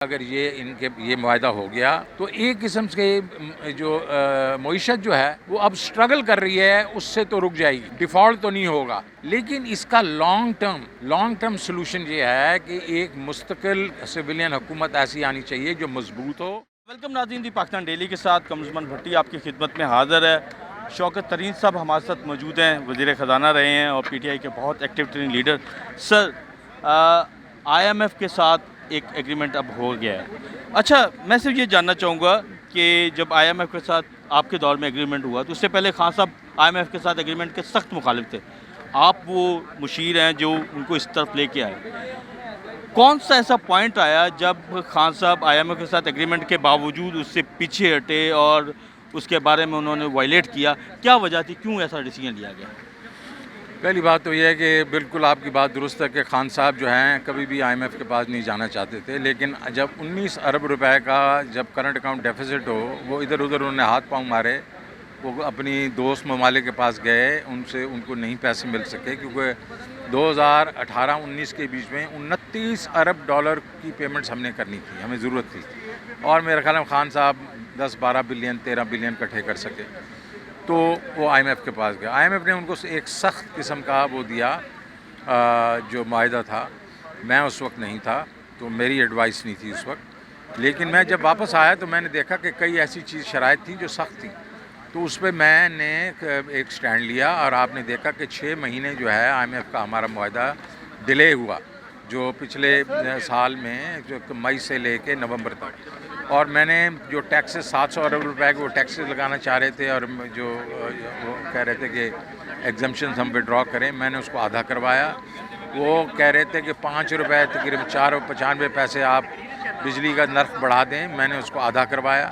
اگر یہ معاہدہ ہو گیا تو ایک قسم سے جو معیشت جو ہے وہ اب سٹرگل کر رہی ہے، اس سے تو رک جائے گی، ڈیفالٹ تو نہیں ہوگا، لیکن اس کا لانگ ٹرم سلوشن یہ ہے کہ ایک مستقل سویلین حکومت ایسی آنی چاہیے جو مضبوط ہو۔ ویلکم ناظرین، دی پاکستان ڈیلی کے ساتھ کمرزمان بھٹی آپ کی خدمت میں حاضر ہے۔ شوکت ترین صاحب ہمارے ساتھ موجود ہیں، وزیر خزانہ رہے ہیں اور پی ٹی آئی کے بہت ایکٹیو ترین leader. Sir, I M F کے ساتھ ایک ایگریمنٹ اب ہو گیا ہے۔ اچھا، میں صرف یہ جاننا چاہوں گا کہ جب آئی ایم ایف کے ساتھ آپ کے دور میں ایگریمنٹ ہوا تو اس سے پہلے خان صاحب آئی ایم ایف کے ساتھ ایگریمنٹ کے سخت مخالف تھے، آپ وہ مشیر ہیں جو ان کو اس طرف لے کے آئے۔ کون سا ایسا پوائنٹ آیا جب خان صاحب آئی ایم ایف کے ساتھ ایگریمنٹ کے باوجود اس سے پیچھے ہٹے اور اس کے بارے میں انہوں نے وائلیٹ کیا؟ کیا وجہ تھی، کیوں ایسا ڈیسیجن لیا گیا؟ پہلی بات تو یہ ہے کہ بالکل آپ کی بات درست ہے کہ خان صاحب جو ہیں کبھی بھی آئی ایم ایف کے پاس نہیں جانا چاہتے تھے، لیکن جب 19 ارب روپے کا جب کرنٹ اکاؤنٹ ڈیفیسٹ ہو، وہ ادھر ادھر انہوں نے ہاتھ پاؤں مارے، وہ اپنی دوست ممالک کے پاس گئے، ان کو نہیں پیسے مل سکے کیونکہ 2018-19 کے بیچ میں 29 ارب ڈالر کی پیمنٹس ہم نے کرنی تھی، ہمیں ضرورت تھی، اور میرے خیال میں خان صاحب 10-12 بلین 13 بلین اکٹھے کر سکے، تو وہ آئی ایم ایف کے پاس گیا۔ آئی ایم ایف نے ان کو ایک سخت قسم کا وہ دیا جو معاہدہ تھا، میں اس وقت نہیں تھا تو میری ایڈوائس نہیں تھی اس وقت، لیکن میں جب واپس آیا تو میں نے دیکھا کہ کئی ایسی شرائط تھی جو سخت تھی، تو اس پہ میں نے ایک سٹینڈ لیا، اور آپ نے دیکھا کہ 6 مہینے جو ہے آئی ایم ایف کا ہمارا معاہدہ ڈیلے ہوا، جو پچھلے سال میں جو مئی سے لے کے نومبر تک، اور میں نے جو ٹیکسز 700 ارب روپے کے وہ ٹیکسز لگانا چاہ رہے تھے، اور جو وہ کہہ رہے تھے کہ ایگزمپشنز ہم وڈرا کریں، میں نے اس کو آدھا کروایا۔ وہ کہہ رہے تھے کہ 5 روپے تقریباً 4.95 پیسے آپ بجلی کا نرخ بڑھا دیں، میں نے اس کو آدھا کروایا،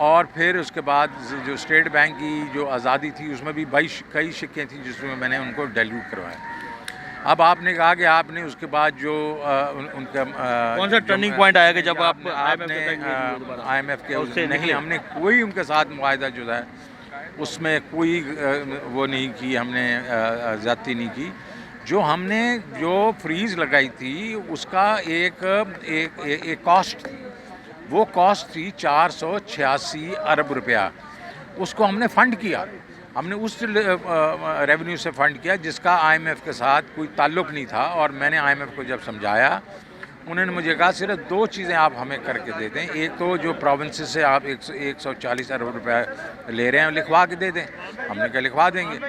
اور پھر اس کے بعد جو اسٹیٹ بینک کی جو آزادی تھی اس میں بھی کئی شقیں تھیں جس میں نے ان کو ڈیلیوٹ کروایا۔ اب آپ نے کہا کہ آپ نے اس کے بعد جو ان کا کون سا ٹرننگ پوائنٹ آیا کہ جب آپ آئی ایم ایف کے نہیں، ہم نے کوئی ان کے ساتھ معاہدہ جو ہے اس میں کوئی وہ نہیں کی، ہم نے زیادتی نہیں کی، جو ہم نے جو فریز لگائی تھی اس کا ایک کاسٹ تھی، وہ کاسٹ تھی 486 ارب روپیہ، اس کو ہم نے فنڈ کیا، ہم نے اس ریونیو سے فنڈ کیا جس کا آئی ایم ایف کے ساتھ کوئی تعلق نہیں تھا، اور میں نے آئی ایم ایف کو جب سمجھایا، انہوں نے مجھے کہا صرف 2 چیزیں آپ ہمیں کر کے دے دیں، ایک تو جو پروونسز سے آپ 140 ارب روپے لے رہے ہیں لکھوا کے دے دیں، ہم نے کہا لکھوا دیں گے۔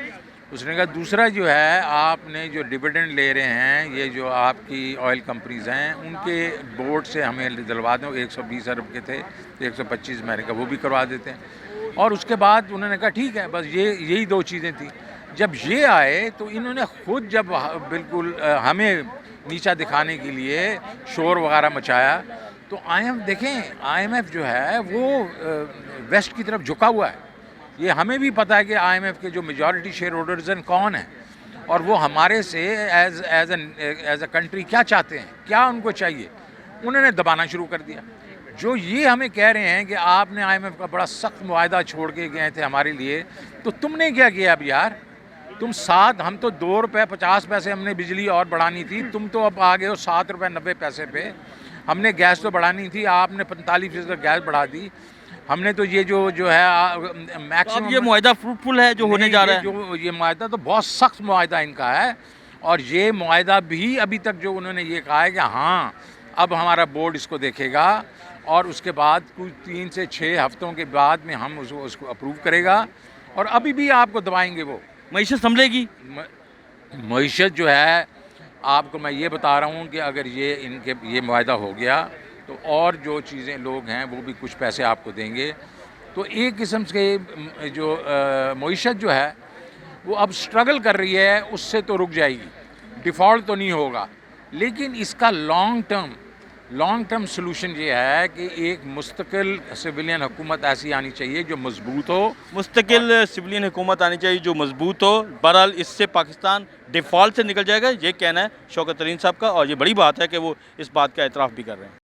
اس نے کہا دوسرا جو ہے آپ نے جو ڈیویڈنڈ لے رہے ہیں، یہ جو آپ کی آئل کمپنیز ہیں ان کے بورڈ سے ہمیں دلوا دیں، 120 ارب کے تھے 125، میں نے کہا وہ بھی کروا دیتے ہیں، اور اس کے بعد انہوں نے کہا ٹھیک ہے، بس یہی 2 چیزیں تھیں۔ جب یہ آئے تو انہوں نے خود جب بالکل ہمیں نیچا دکھانے کے لیے شور وغیرہ مچایا، تو آئی ایم ایف جو ہے وہ ویسٹ کی طرف جھکا ہوا ہے، یہ ہمیں بھی پتہ ہے کہ آئی ایم ایف کے جو میجورٹی شیئر ہولڈرز ہیں کون ہیں، اور وہ ہمارے سے ایز اے کنٹری کیا چاہتے ہیں، کیا ان کو چاہیے، انہوں نے دبانا شروع کر دیا۔ جو یہ ہمیں کہہ رہے ہیں کہ آپ نے آئی ایم ایف کا بڑا سخت معاہدہ چھوڑ کے گئے تھے ہمارے لیے، تو تم نے کیا کیا اب یار، تم ہم تو 2 روپے 50 پیسے ہم نے بجلی اور بڑھانی تھی، تم تو اب آ گئے ہو 7 روپے 90 پیسے پہ، ہم نے گیس تو بڑھانی تھی، آپ نے 45% گیس بڑھا دی، ہم نے تو یہ جو ہے میکسیمم، یہ معاہدہ فروٹفل ہے جو ہونے جا رہا ہے؟ یہ معاہدہ تو بہت سخت معاہدہ ان کا ہے، اور یہ معاہدہ بھی ابھی تک جو انہوں نے یہ کہا ہے کہ ہاں اب ہمارا بورڈ اس کو دیکھے گا، اور اس کے بعد کچھ 3 سے 6 ہفتوں کے بعد میں ہم اس کو اپروو کرے گا، اور ابھی بھی آپ کو دبائیں گے، وہ معیشت سنبھلے گی؟ معیشت جو ہے آپ کو میں یہ بتا رہا ہوں کہ اگر یہ معاہدہ ہو گیا تو اور جو چیزیں لوگ ہیں وہ بھی کچھ پیسے آپ کو دیں گے، تو ایک قسم سے جو معیشت جو ہے وہ اب سٹرگل کر رہی ہے، اس سے تو رک جائے گی، ڈیفالٹ تو نہیں ہوگا، لیکن اس کا لانگ ٹرم سلوشن یہ ہے کہ ایک مستقل سویلین حکومت ایسی آنی چاہیے جو مضبوط ہو، مستقل سویلین حکومت آنی چاہیے جو مضبوط ہو۔ بہرحال اس سے پاکستان ڈیفالٹ سے نکل جائے گا، یہ کہنا ہے شوکت ترین صاحب کا، اور یہ بڑی بات ہے کہ وہ اس بات کا اعتراف بھی کر رہے ہیں۔